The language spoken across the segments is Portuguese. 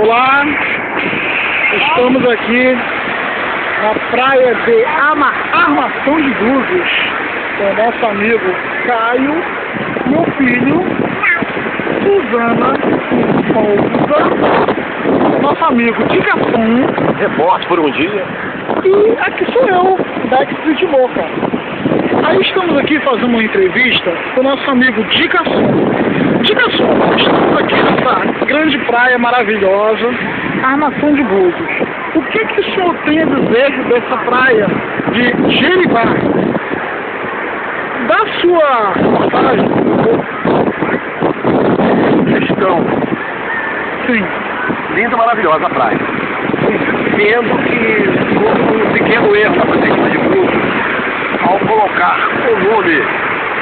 Olá, estamos aqui na praia de Armação de Búzios com o nosso amigo Caio, meu filho, Suzana Souza, nosso amigo Dicação, repórter por um dia, e aqui sou eu, Backstreet Boca. Aí estamos aqui fazendo uma entrevista com o nosso amigo Dicação. Dicação, estamos aqui nessa grande praia maravilhosa, Armação de Búzios. O que o senhor tem a dizer dessa praia de Jeribá? Da sua reportagem. questão. Sim. Linda, maravilhosa a praia. Sendo que houve um pequeno erro na prefeitura de Búzios ao colocar o nome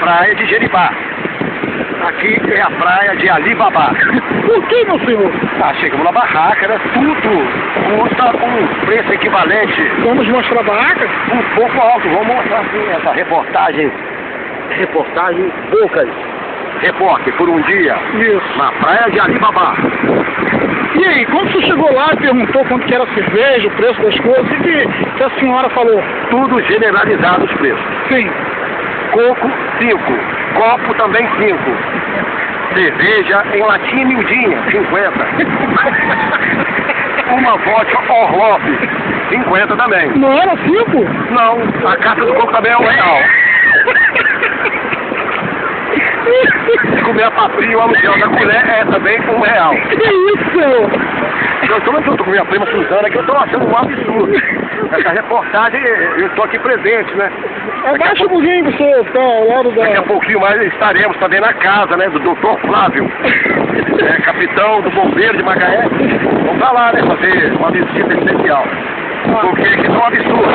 Praia de Jeribá. Aqui é a praia de Alibabá. Por que, meu senhor? Chegamos na barraca, né? Tudo custa um preço equivalente. Vamos mostrar a barraca? Um pouco alto. Vamos mostrar assim, essa reportagem. Reportagem Bocas. Repórter por um dia. Isso. Na praia de Alibabá. E aí, quando você chegou lá e perguntou quanto que era a cerveja, o preço das coisas, o que a senhora falou? Tudo generalizado os preços. Sim. Coco, 5. Copo também 5. Cerveja em latinha miudinha, 50. Uma vodka Orlov, 50 também. Não era 5? Não, a caixa do coco também é R$1. Se comer a papinha, o aluguel da colher é também R$1. Que isso? Eu estou junto com minha prima Suzana, que eu estou achando um absurdo. Essa reportagem, eu estou aqui presente, né? Abaixa um pouquinho que você está ao lado da... Daqui a pouquinho mais estaremos também na casa, né, do Dr. Flávio, capitão do bombeiro de Macaé. Vamos pra lá, né, fazer uma visita especial. Porque aqui é um absurdo.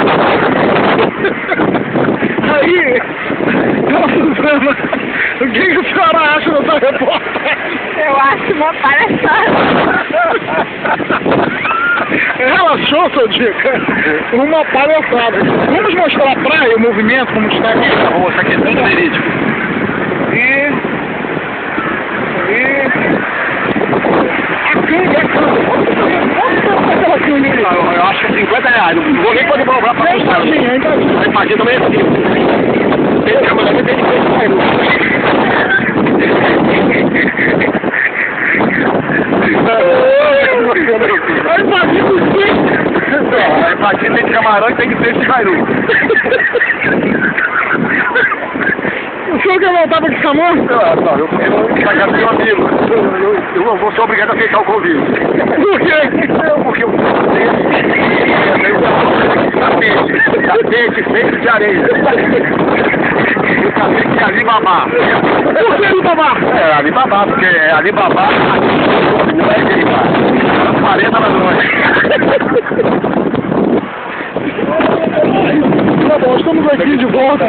Aí, Suzana, o que a senhora acha dessa reportagem? Eu acho uma palhaçada. Relaxou, seu Dica? Uma palhaçada. Vamos mostrar a praia, o movimento, como está aqui. Vamos mostrar aqui, é tudo verídico. Eu acho que é R$50. Não vou nem poder comprar pra custar. A imagem também é assim. Tem câmera ali, tem que A imagem tem de camarão e tem que ter de cairu. O senhor quer voltar para Quixamã? Não, eu quero pagar meu amigo. Eu não vou ser obrigado a aceitar o convite. Por quê? Porque eu tapete feito de areia. O tapete de Alibabá. Por que Alibabá? Alibabá, porque Alibabá não é Jeribá. 40 ladrões. Tá bom, estamos aqui de volta.